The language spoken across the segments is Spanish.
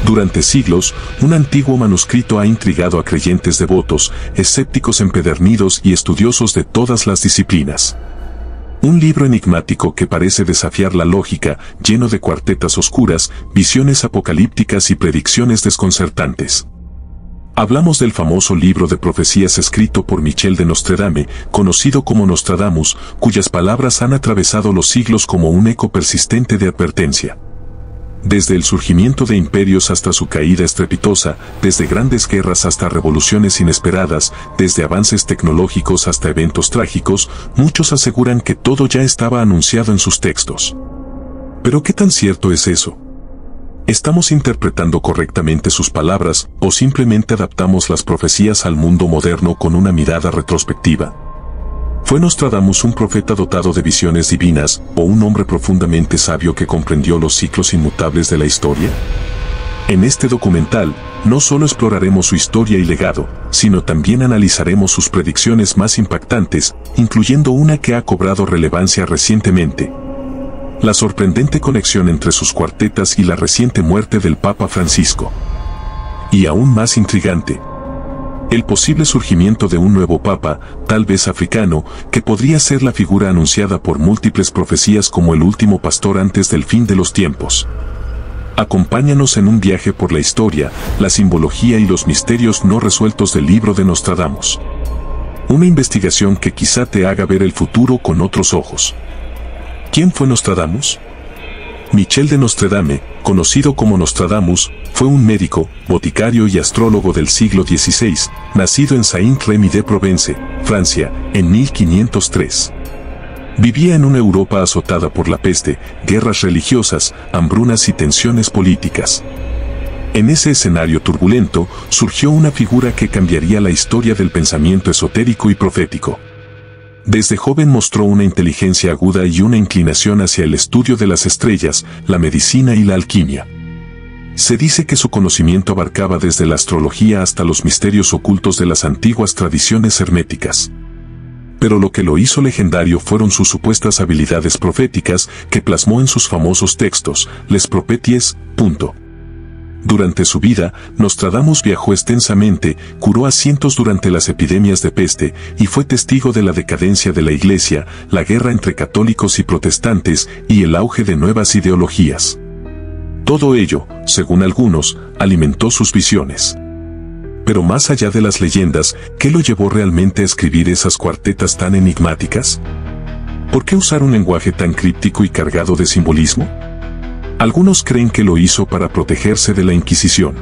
Durante siglos, un antiguo manuscrito ha intrigado a creyentes devotos, escépticos empedernidos y estudiosos de todas las disciplinas. Un libro enigmático que parece desafiar la lógica, lleno de cuartetas oscuras, visiones apocalípticas y predicciones desconcertantes. Hablamos del famoso libro de profecías escrito por Michel de Nostredame, conocido como Nostradamus, cuyas palabras han atravesado los siglos como un eco persistente de advertencia. Desde el surgimiento de imperios hasta su caída estrepitosa, desde grandes guerras hasta revoluciones inesperadas, desde avances tecnológicos hasta eventos trágicos, muchos aseguran que todo ya estaba anunciado en sus textos. ¿Pero qué tan cierto es eso? ¿Estamos interpretando correctamente sus palabras o simplemente adaptamos las profecías al mundo moderno con una mirada retrospectiva? ¿Fue Nostradamus un profeta dotado de visiones divinas o un hombre profundamente sabio que comprendió los ciclos inmutables de la historia? En este documental, no solo exploraremos su historia y legado, sino también analizaremos sus predicciones más impactantes, incluyendo una que ha cobrado relevancia recientemente: la sorprendente conexión entre sus cuartetas y la reciente muerte del Papa Francisco. Y aún más intrigante, el posible surgimiento de un nuevo papa, tal vez africano, que podría ser la figura anunciada por múltiples profecías como el último pastor antes del fin de los tiempos. Acompáñanos en un viaje por la historia, la simbología y los misterios no resueltos del libro de Nostradamus. Una investigación que quizá te haga ver el futuro con otros ojos. ¿Quién fue Nostradamus? Michel de Nostredame, conocido como Nostradamus, fue un médico, boticario y astrólogo del siglo XVI, nacido en Saint-Rémy-de-Provence, Francia, en 1503. Vivía en una Europa azotada por la peste, guerras religiosas, hambrunas y tensiones políticas. En ese escenario turbulento, surgió una figura que cambiaría la historia del pensamiento esotérico y profético. Desde joven mostró una inteligencia aguda y una inclinación hacia el estudio de las estrellas, la medicina y la alquimia. Se dice que su conocimiento abarcaba desde la astrología hasta los misterios ocultos de las antiguas tradiciones herméticas. Pero lo que lo hizo legendario fueron sus supuestas habilidades proféticas que plasmó en sus famosos textos, Les Prophéties. Durante su vida, Nostradamus viajó extensamente, curó a cientos durante las epidemias de peste y fue testigo de la decadencia de la Iglesia, la guerra entre católicos y protestantes y el auge de nuevas ideologías. Todo ello, según algunos, alimentó sus visiones. Pero más allá de las leyendas, ¿qué lo llevó realmente a escribir esas cuartetas tan enigmáticas? ¿Por qué usar un lenguaje tan críptico y cargado de simbolismo? Algunos creen que lo hizo para protegerse de la Inquisición.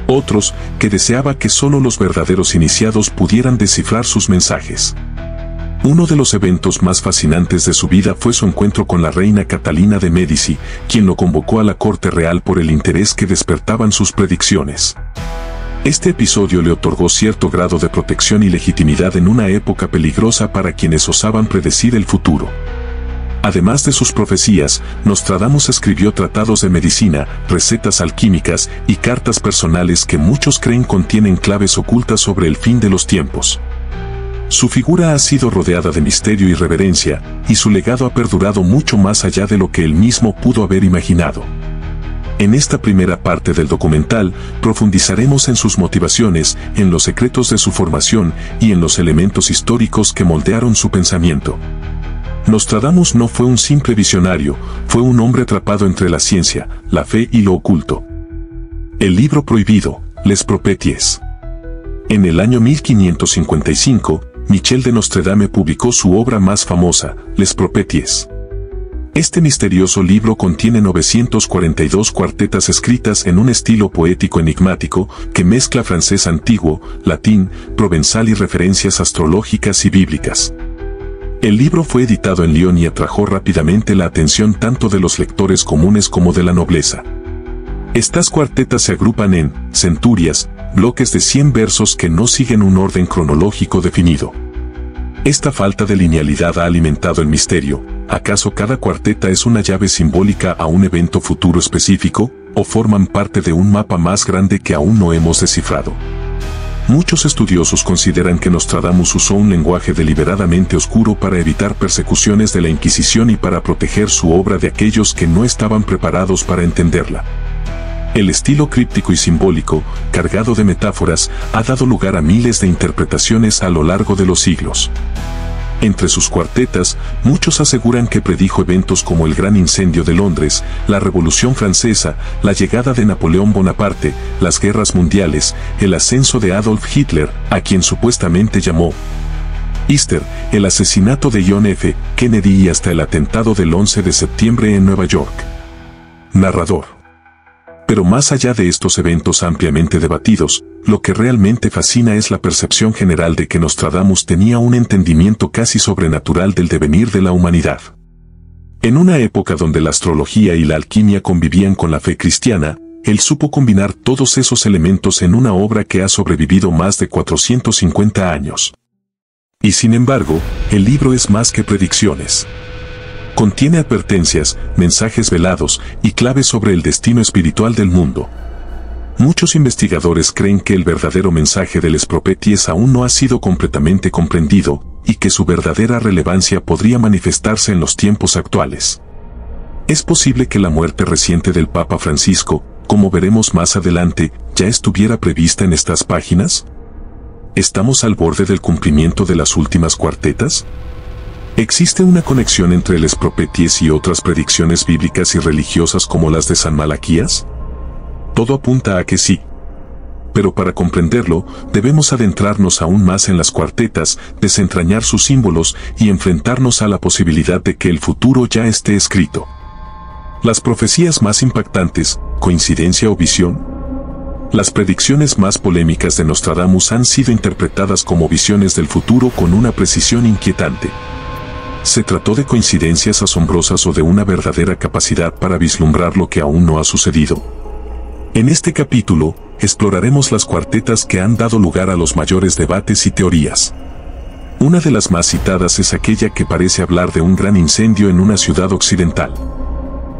Otros, que deseaba que solo los verdaderos iniciados pudieran descifrar sus mensajes. Uno de los eventos más fascinantes de su vida fue su encuentro con la reina Catalina de Médici, quien lo convocó a la corte real por el interés que despertaban sus predicciones. Este episodio le otorgó cierto grado de protección y legitimidad en una época peligrosa para quienes osaban predecir el futuro. Además de sus profecías, Nostradamus escribió tratados de medicina, recetas alquímicas y cartas personales que muchos creen contienen claves ocultas sobre el fin de los tiempos. Su figura ha sido rodeada de misterio y reverencia, y su legado ha perdurado mucho más allá de lo que él mismo pudo haber imaginado. En esta primera parte del documental, profundizaremos en sus motivaciones, en los secretos de su formación y en los elementos históricos que moldearon su pensamiento. Nostradamus no fue un simple visionario, fue un hombre atrapado entre la ciencia, la fe y lo oculto. El libro prohibido, Les Prophéties. En el año 1555, Michel de Nostredame publicó su obra más famosa, Les Prophéties. Este misterioso libro contiene 942 cuartetas escritas en un estilo poético enigmático que mezcla francés antiguo, latín, provenzal y referencias astrológicas y bíblicas. El libro fue editado en Lyon y atrajo rápidamente la atención tanto de los lectores comunes como de la nobleza. Estas cuartetas se agrupan en centurias, bloques de 100 versos que no siguen un orden cronológico definido. Esta falta de linealidad ha alimentado el misterio. ¿Acaso cada cuarteta es una llave simbólica a un evento futuro específico, o forman parte de un mapa más grande que aún no hemos descifrado? Muchos estudiosos consideran que Nostradamus usó un lenguaje deliberadamente oscuro para evitar persecuciones de la Inquisición y para proteger su obra de aquellos que no estaban preparados para entenderla. El estilo críptico y simbólico, cargado de metáforas, ha dado lugar a miles de interpretaciones a lo largo de los siglos. Entre sus cuartetas, muchos aseguran que predijo eventos como el Gran Incendio de Londres, la Revolución Francesa, la llegada de Napoleón Bonaparte, las guerras mundiales, el ascenso de Adolf Hitler, a quien supuestamente llamó Easter, el asesinato de John F. Kennedy y hasta el atentado del 11 de septiembre en Nueva York. Narrador. Pero más allá de estos eventos ampliamente debatidos, lo que realmente fascina es la percepción general de que Nostradamus tenía un entendimiento casi sobrenatural del devenir de la humanidad. En una época donde la astrología y la alquimia convivían con la fe cristiana, él supo combinar todos esos elementos en una obra que ha sobrevivido más de 450 años. Y sin embargo, el libro es más que predicciones. Contiene advertencias, mensajes velados y claves sobre el destino espiritual del mundo. Muchos investigadores creen que el verdadero mensaje del Espropeties aún no ha sido completamente comprendido, y que su verdadera relevancia podría manifestarse en los tiempos actuales. Es posible que la muerte reciente del Papa Francisco, como veremos más adelante, ya estuviera prevista en estas páginas. ¿Estamos al borde del cumplimiento de las últimas cuartetas? ¿Existe una conexión entre el Espropeties y otras predicciones bíblicas y religiosas como las de San Malaquías? Todo apunta a que sí. Pero para comprenderlo, debemos adentrarnos aún más en las cuartetas, desentrañar sus símbolos y enfrentarnos a la posibilidad de que el futuro ya esté escrito. Las profecías más impactantes, ¿coincidencia o visión? Las predicciones más polémicas de Nostradamus han sido interpretadas como visiones del futuro con una precisión inquietante. ¿Se trató de coincidencias asombrosas o de una verdadera capacidad para vislumbrar lo que aún no ha sucedido? En este capítulo, exploraremos las cuartetas que han dado lugar a los mayores debates y teorías. Una de las más citadas es aquella que parece hablar de un gran incendio en una ciudad occidental.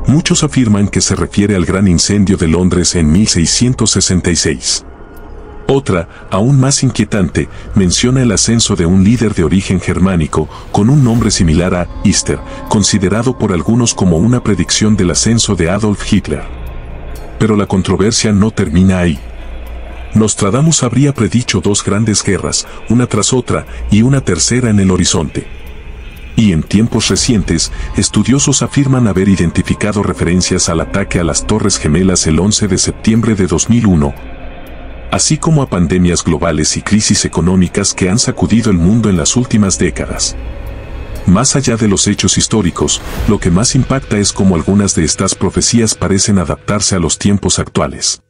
Muchos afirman que se refiere al Gran Incendio de Londres en 1666. Otra, aún más inquietante, menciona el ascenso de un líder de origen germánico, con un nombre similar a Easter, considerado por algunos como una predicción del ascenso de Adolf Hitler. Pero la controversia no termina ahí. Nostradamus habría predicho dos grandes guerras, una tras otra, y una tercera en el horizonte. Y en tiempos recientes, estudiosos afirman haber identificado referencias al ataque a las Torres Gemelas el 11 de septiembre de 2001, así como a pandemias globales y crisis económicas que han sacudido el mundo en las últimas décadas. Más allá de los hechos históricos, lo que más impacta es cómo algunas de estas profecías parecen adaptarse a los tiempos actuales.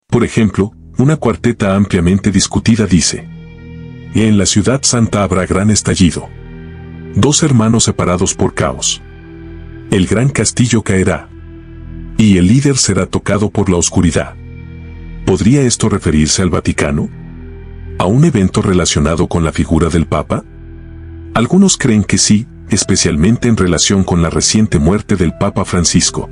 Por ejemplo, una cuarteta ampliamente discutida dice: en la ciudad santa habrá gran estallido. Dos hermanos separados por caos. El gran castillo caerá. Y el líder será tocado por la oscuridad. ¿Podría esto referirse al Vaticano? ¿A un evento relacionado con la figura del Papa? Algunos creen que sí, especialmente en relación con la reciente muerte del Papa Francisco.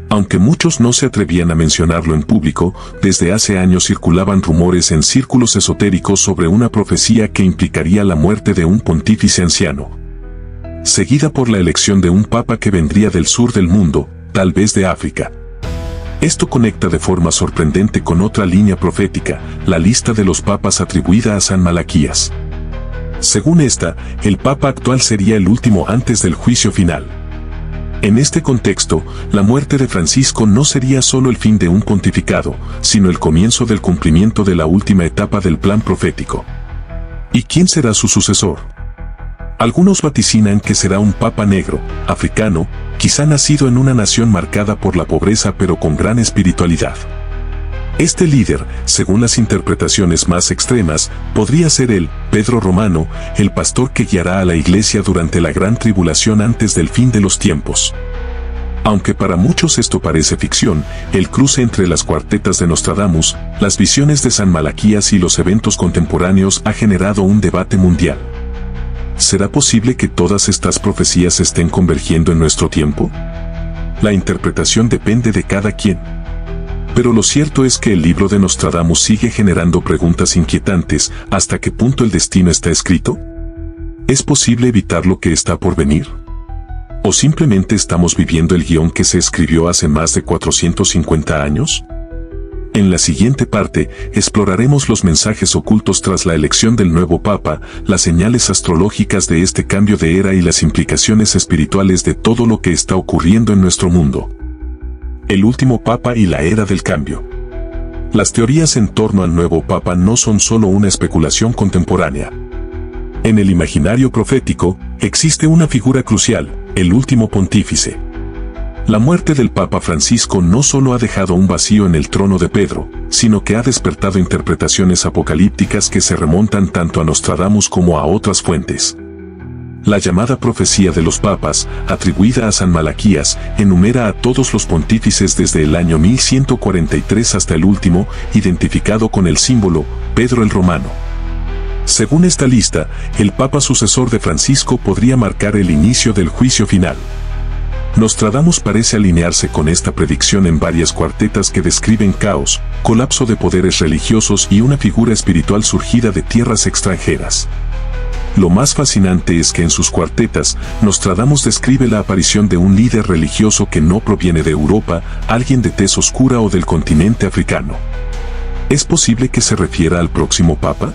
Aunque muchos no se atrevían a mencionarlo en público, desde hace años circulaban rumores en círculos esotéricos sobre una profecía que implicaría la muerte de un pontífice anciano, seguida por la elección de un papa que vendría del sur del mundo, tal vez de África. Esto conecta de forma sorprendente con otra línea profética, la lista de los papas atribuida a San Malaquías. Según esta, el papa actual sería el último antes del juicio final. En este contexto, la muerte de Francisco no sería solo el fin de un pontificado, sino el comienzo del cumplimiento de la última etapa del plan profético. ¿Y quién será su sucesor? Algunos vaticinan que será un papa negro, africano, quizá nacido en una nación marcada por la pobreza pero con gran espiritualidad. Este líder, según las interpretaciones más extremas, podría ser el Pedro Romano, el pastor que guiará a la iglesia durante la gran tribulación antes del fin de los tiempos. Aunque para muchos esto parece ficción, el cruce entre las cuartetas de Nostradamus, las visiones de San Malaquías y los eventos contemporáneos ha generado un debate mundial. ¿Será posible que todas estas profecías estén convergiendo en nuestro tiempo? La interpretación depende de cada quien. Pero lo cierto es que el libro de Nostradamus sigue generando preguntas inquietantes. ¿Hasta qué punto el destino está escrito? ¿Es posible evitar lo que está por venir? ¿O simplemente estamos viviendo el guión que se escribió hace más de 450 años? En la siguiente parte, exploraremos los mensajes ocultos tras la elección del nuevo Papa, las señales astrológicas de este cambio de era y las implicaciones espirituales de todo lo que está ocurriendo en nuestro mundo. El último Papa y la era del cambio. Las teorías en torno al nuevo Papa no son solo una especulación contemporánea. En el imaginario profético, existe una figura crucial, el último pontífice. La muerte del Papa Francisco no solo ha dejado un vacío en el trono de Pedro, sino que ha despertado interpretaciones apocalípticas que se remontan tanto a Nostradamus como a otras fuentes. La llamada profecía de los papas, atribuida a San Malaquías, enumera a todos los pontífices desde el año 1143 hasta el último, identificado con el símbolo, Pedro el Romano. Según esta lista, el Papa sucesor de Francisco podría marcar el inicio del juicio final. Nostradamus parece alinearse con esta predicción en varias cuartetas que describen caos, colapso de poderes religiosos y una figura espiritual surgida de tierras extranjeras. Lo más fascinante es que en sus cuartetas, Nostradamus describe la aparición de un líder religioso que no proviene de Europa, alguien de tez oscura o del continente africano. ¿Es posible que se refiera al próximo Papa?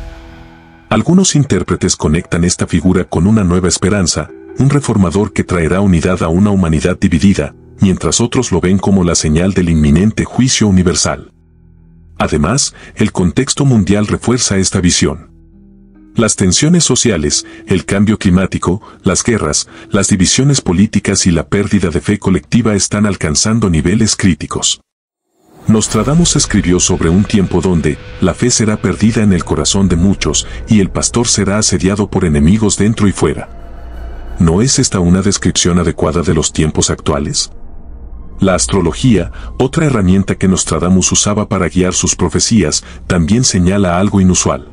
Algunos intérpretes conectan esta figura con una nueva esperanza, un reformador que traerá unidad a una humanidad dividida, mientras otros lo ven como la señal del inminente juicio universal. Además, el contexto mundial refuerza esta visión. Las tensiones sociales, el cambio climático, las guerras, las divisiones políticas y la pérdida de fe colectiva están alcanzando niveles críticos. Nostradamus escribió sobre un tiempo donde la fe será perdida en el corazón de muchos y el pastor será asediado por enemigos dentro y fuera. ¿No es esta una descripción adecuada de los tiempos actuales? La astrología, otra herramienta que Nostradamus usaba para guiar sus profecías, también señala algo inusual.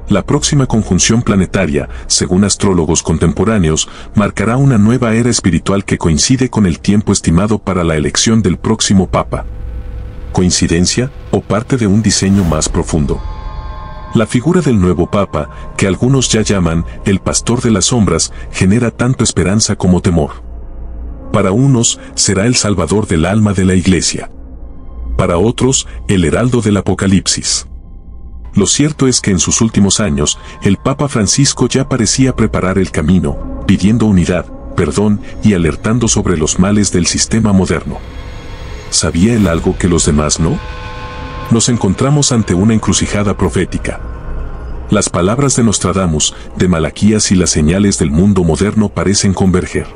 La próxima conjunción planetaria, según astrólogos contemporáneos, marcará una nueva era espiritual que coincide con el tiempo estimado para la elección del próximo Papa. ¿Coincidencia o parte de un diseño más profundo? La figura del nuevo Papa, que algunos ya llaman el pastor de las sombras, genera tanto esperanza como temor. Para unos, será el salvador del alma de la Iglesia. Para otros, el heraldo del Apocalipsis. Lo cierto es que en sus últimos años, el Papa Francisco ya parecía preparar el camino, pidiendo unidad, perdón y alertando sobre los males del sistema moderno. ¿Sabía él algo que los demás no? Nos encontramos ante una encrucijada profética. Las palabras de Nostradamus, de Malaquías y las señales del mundo moderno parecen converger.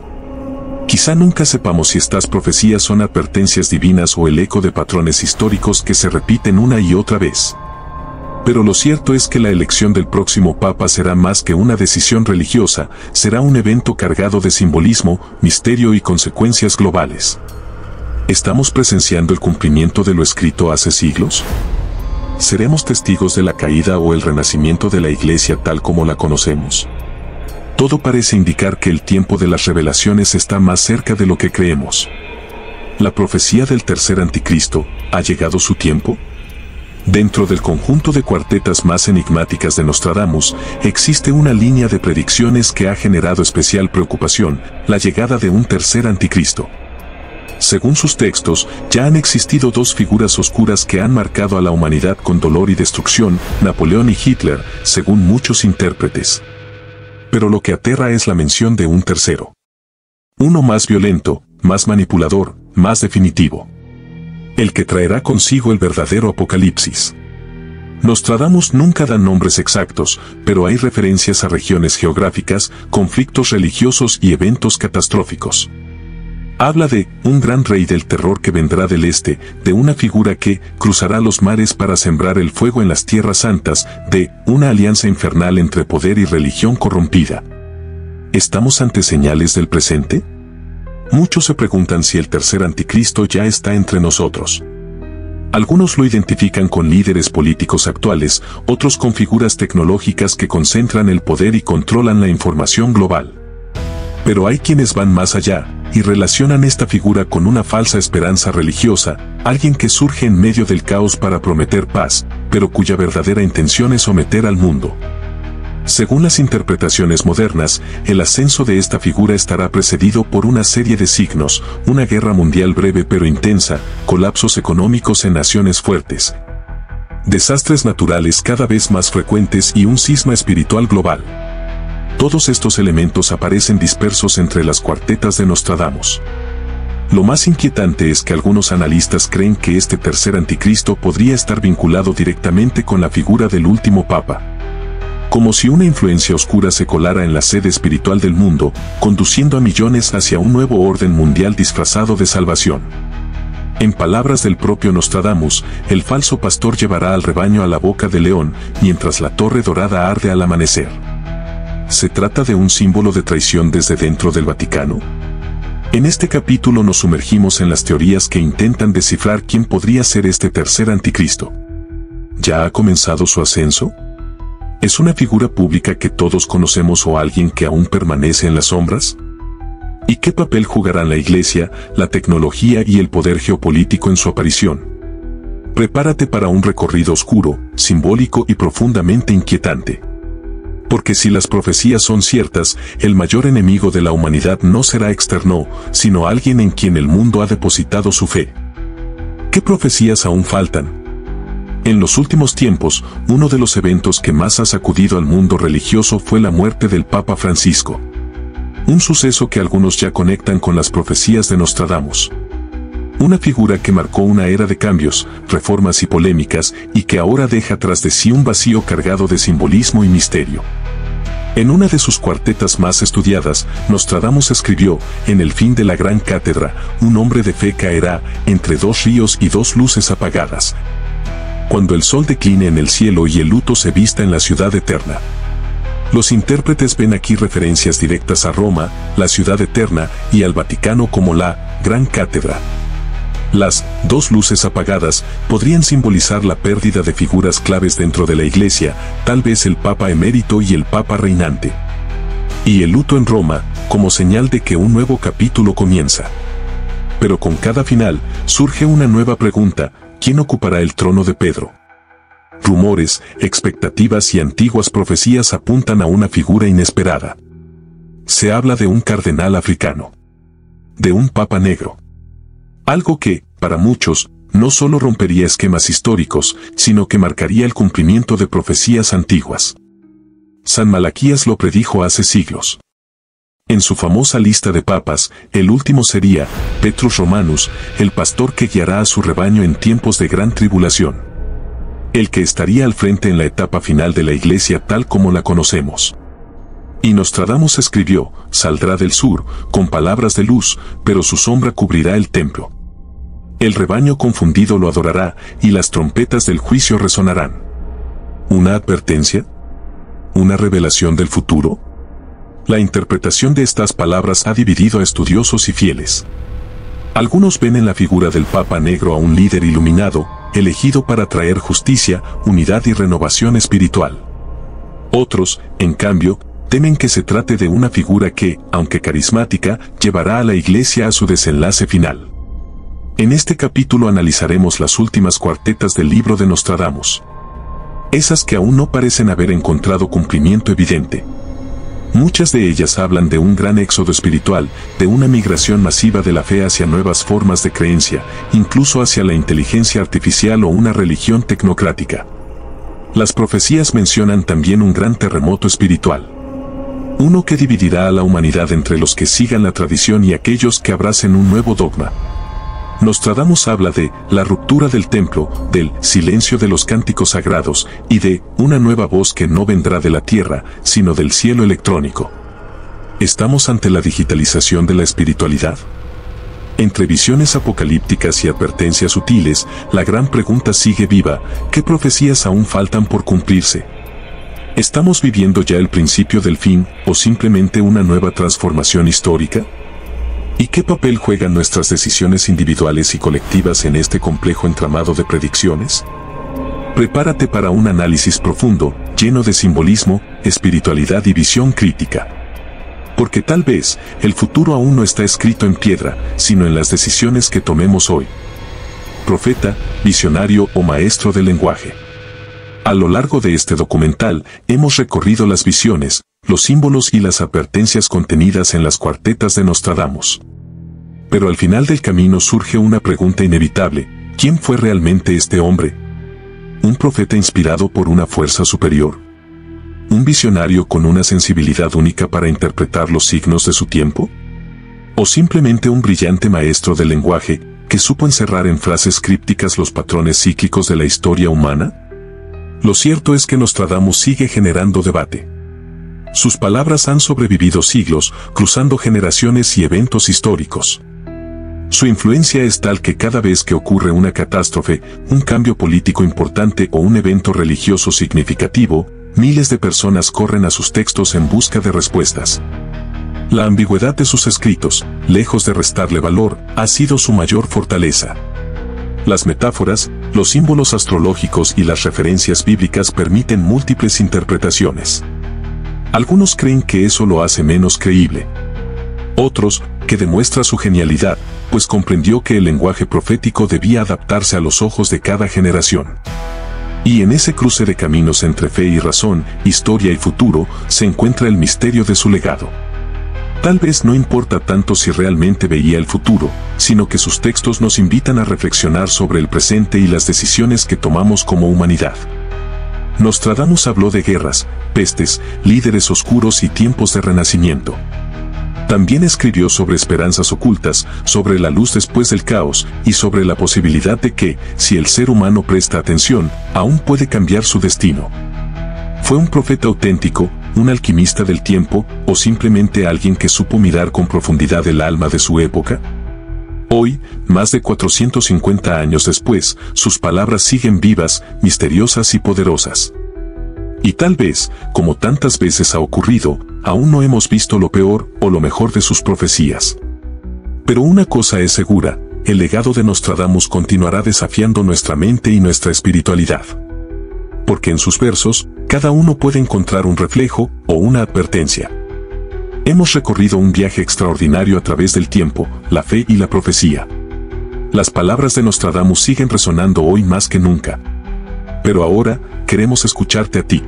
Quizá nunca sepamos si estas profecías son advertencias divinas o el eco de patrones históricos que se repiten una y otra vez. Pero lo cierto es que la elección del próximo Papa será más que una decisión religiosa, será un evento cargado de simbolismo, misterio y consecuencias globales. ¿Estamos presenciando el cumplimiento de lo escrito hace siglos? ¿Seremos testigos de la caída o el renacimiento de la Iglesia tal como la conocemos? Todo parece indicar que el tiempo de las revelaciones está más cerca de lo que creemos. ¿La profecía del tercer anticristo, ha llegado su tiempo? Dentro del conjunto de cuartetas más enigmáticas de Nostradamus, existe una línea de predicciones que ha generado especial preocupación, la llegada de un tercer anticristo. Según sus textos, ya han existido dos figuras oscuras que han marcado a la humanidad con dolor y destrucción, Napoleón y Hitler, según muchos intérpretes. Pero lo que aterra es la mención de un tercero. Uno más violento, más manipulador, más definitivo. El que traerá consigo el verdadero apocalipsis. Nostradamus nunca da nombres exactos, pero hay referencias a regiones geográficas, conflictos religiosos y eventos catastróficos. Habla de un gran rey del terror que vendrá del este, de una figura que cruzará los mares para sembrar el fuego en las tierras santas, de una alianza infernal entre poder y religión corrompida. ¿Estamos ante señales del presente? Muchos se preguntan si el tercer anticristo ya está entre nosotros. Algunos lo identifican con líderes políticos actuales, otros con figuras tecnológicas que concentran el poder y controlan la información global. Pero hay quienes van más allá, y relacionan esta figura con una falsa esperanza religiosa, alguien que surge en medio del caos para prometer paz, pero cuya verdadera intención es someter al mundo. Según las interpretaciones modernas, el ascenso de esta figura estará precedido por una serie de signos, una guerra mundial breve pero intensa, colapsos económicos en naciones fuertes, desastres naturales cada vez más frecuentes y un cisma espiritual global. Todos estos elementos aparecen dispersos entre las cuartetas de Nostradamus. Lo más inquietante es que algunos analistas creen que este tercer anticristo podría estar vinculado directamente con la figura del último papa. Como si una influencia oscura se colara en la sede espiritual del mundo, conduciendo a millones hacia un nuevo orden mundial disfrazado de salvación. En palabras del propio Nostradamus, el falso pastor llevará al rebaño a la boca del león, mientras la torre dorada arde al amanecer. ¿Se trata de un símbolo de traición desde dentro del Vaticano? En este capítulo nos sumergimos en las teorías que intentan descifrar quién podría ser este tercer anticristo. ¿Ya ha comenzado su ascenso? ¿Es una figura pública que todos conocemos o alguien que aún permanece en las sombras? ¿Y qué papel jugarán la Iglesia, la tecnología y el poder geopolítico en su aparición? Prepárate para un recorrido oscuro, simbólico y profundamente inquietante. Porque si las profecías son ciertas, el mayor enemigo de la humanidad no será externo, sino alguien en quien el mundo ha depositado su fe. ¿Qué profecías aún faltan? En los últimos tiempos, uno de los eventos que más ha sacudido al mundo religioso fue la muerte del Papa Francisco. Un suceso que algunos ya conectan con las profecías de Nostradamus. Una figura que marcó una era de cambios, reformas y polémicas, y que ahora deja tras de sí un vacío cargado de simbolismo y misterio. En una de sus cuartetas más estudiadas, Nostradamus escribió, en el fin de la gran cátedra, un hombre de fe caerá, entre dos ríos y dos luces apagadas. Cuando el sol decline en el cielo y el luto se vista en la ciudad eterna. Los intérpretes ven aquí referencias directas a Roma, la ciudad eterna, y al Vaticano como la Gran Cátedra. Las dos luces apagadas podrían simbolizar la pérdida de figuras claves dentro de la Iglesia, tal vez el Papa emérito y el Papa reinante. Y el luto en Roma, como señal de que un nuevo capítulo comienza. Pero con cada final, surge una nueva pregunta: ¿quién ocupará el trono de Pedro? Rumores, expectativas y antiguas profecías apuntan a una figura inesperada. Se habla de un cardenal africano. De un papa negro. Algo que, para muchos, no solo rompería esquemas históricos, sino que marcaría el cumplimiento de profecías antiguas. San Malaquías lo predijo hace siglos. En su famosa lista de papas, el último sería Petrus Romanus, el pastor que guiará a su rebaño en tiempos de gran tribulación. El que estaría al frente en la etapa final de la Iglesia tal como la conocemos. Y Nostradamus escribió, saldrá del sur, con palabras de luz, pero su sombra cubrirá el templo. El rebaño confundido lo adorará, y las trompetas del juicio resonarán. ¿Una advertencia? ¿Una revelación del futuro? La interpretación de estas palabras ha dividido a estudiosos y fieles. Algunos ven en la figura del Papa Negro a un líder iluminado, elegido para traer justicia, unidad y renovación espiritual. Otros, en cambio, temen que se trate de una figura que, aunque carismática, llevará a la Iglesia a su desenlace final. En este capítulo analizaremos las últimas cuartetas del libro de Nostradamus. Esas que aún no parecen haber encontrado cumplimiento evidente. Muchas de ellas hablan de un gran éxodo espiritual, de una migración masiva de la fe hacia nuevas formas de creencia, incluso hacia la inteligencia artificial o una religión tecnocrática. Las profecías mencionan también un gran terremoto espiritual. Uno que dividirá a la humanidad entre los que sigan la tradición y aquellos que abracen un nuevo dogma. Nostradamus habla de la ruptura del templo, del silencio de los cánticos sagrados y de una nueva voz que no vendrá de la tierra, sino del cielo electrónico. ¿Estamos ante la digitalización de la espiritualidad? Entre visiones apocalípticas y advertencias sutiles, la gran pregunta sigue viva: ¿qué profecías aún faltan por cumplirse? ¿Estamos viviendo ya el principio del fin o simplemente una nueva transformación histórica? ¿Y qué papel juegan nuestras decisiones individuales y colectivas en este complejo entramado de predicciones? Prepárate para un análisis profundo, lleno de simbolismo, espiritualidad y visión crítica. Porque tal vez, el futuro aún no está escrito en piedra, sino en las decisiones que tomemos hoy. Profeta, visionario o maestro del lenguaje. A lo largo de este documental, hemos recorrido las visiones, los símbolos y las advertencias contenidas en las cuartetas de Nostradamus. Pero al final del camino surge una pregunta inevitable: ¿quién fue realmente este hombre? ¿Un profeta inspirado por una fuerza superior? ¿Un visionario con una sensibilidad única para interpretar los signos de su tiempo? ¿O simplemente un brillante maestro del lenguaje que supo encerrar en frases crípticas los patrones cíclicos de la historia humana? Lo cierto es que Nostradamus sigue generando debate. Sus palabras han sobrevivido siglos, cruzando generaciones y eventos históricos. Su influencia es tal que cada vez que ocurre una catástrofe, un cambio político importante o un evento religioso significativo, miles de personas corren a sus textos en busca de respuestas. La ambigüedad de sus escritos, lejos de restarle valor, ha sido su mayor fortaleza. Las metáforas, los símbolos astrológicos y las referencias bíblicas permiten múltiples interpretaciones. Algunos creen que eso lo hace menos creíble. Otros, que demuestra su genialidad, pues comprendió que el lenguaje profético debía adaptarse a los ojos de cada generación. Y en ese cruce de caminos entre fe y razón, historia y futuro, se encuentra el misterio de su legado. Tal vez no importa tanto si realmente veía el futuro, sino que sus textos nos invitan a reflexionar sobre el presente y las decisiones que tomamos como humanidad. Nostradamus habló de guerras, pestes, líderes oscuros y tiempos de renacimiento. También escribió sobre esperanzas ocultas, sobre la luz después del caos, y sobre la posibilidad de que, si el ser humano presta atención, aún puede cambiar su destino. ¿Fue un profeta auténtico, un alquimista del tiempo, o simplemente alguien que supo mirar con profundidad el alma de su época? Hoy, más de 450 años después, sus palabras siguen vivas, misteriosas y poderosas. Y tal vez, como tantas veces ha ocurrido, aún no hemos visto lo peor o lo mejor de sus profecías. Pero una cosa es segura: el legado de Nostradamus continuará desafiando nuestra mente y nuestra espiritualidad. Porque en sus versos, cada uno puede encontrar un reflejo o una advertencia. Hemos recorrido un viaje extraordinario a través del tiempo, la fe y la profecía. Las palabras de Nostradamus siguen resonando hoy más que nunca. Pero ahora, queremos escucharte a ti.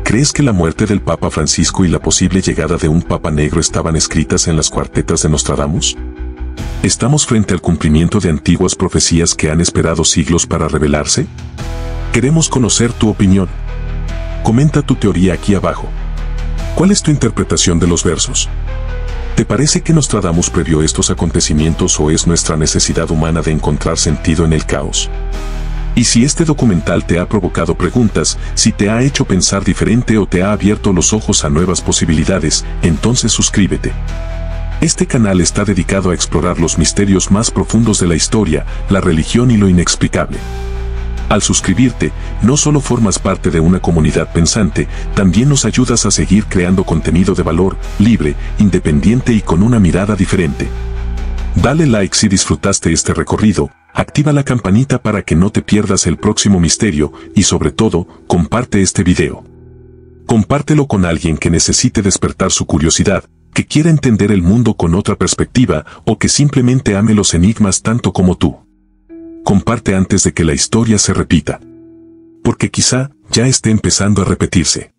¿Crees que la muerte del Papa Francisco y la posible llegada de un Papa negro estaban escritas en las cuartetas de Nostradamus? ¿Estamos frente al cumplimiento de antiguas profecías que han esperado siglos para revelarse? Queremos conocer tu opinión. Comenta tu teoría aquí abajo. ¿Cuál es tu interpretación de los versos? ¿Te parece que Nostradamus previó estos acontecimientos o es nuestra necesidad humana de encontrar sentido en el caos? Y si este documental te ha provocado preguntas, si te ha hecho pensar diferente o te ha abierto los ojos a nuevas posibilidades, entonces suscríbete. Este canal está dedicado a explorar los misterios más profundos de la historia, la religión y lo inexplicable. Al suscribirte, no solo formas parte de una comunidad pensante, también nos ayudas a seguir creando contenido de valor, libre, independiente y con una mirada diferente. Dale like si disfrutaste este recorrido, activa la campanita para que no te pierdas el próximo misterio y sobre todo, comparte este video. Compártelo con alguien que necesite despertar su curiosidad, que quiera entender el mundo con otra perspectiva o que simplemente ame los enigmas tanto como tú. Comparte antes de que la historia se repita. Porque quizá ya esté empezando a repetirse.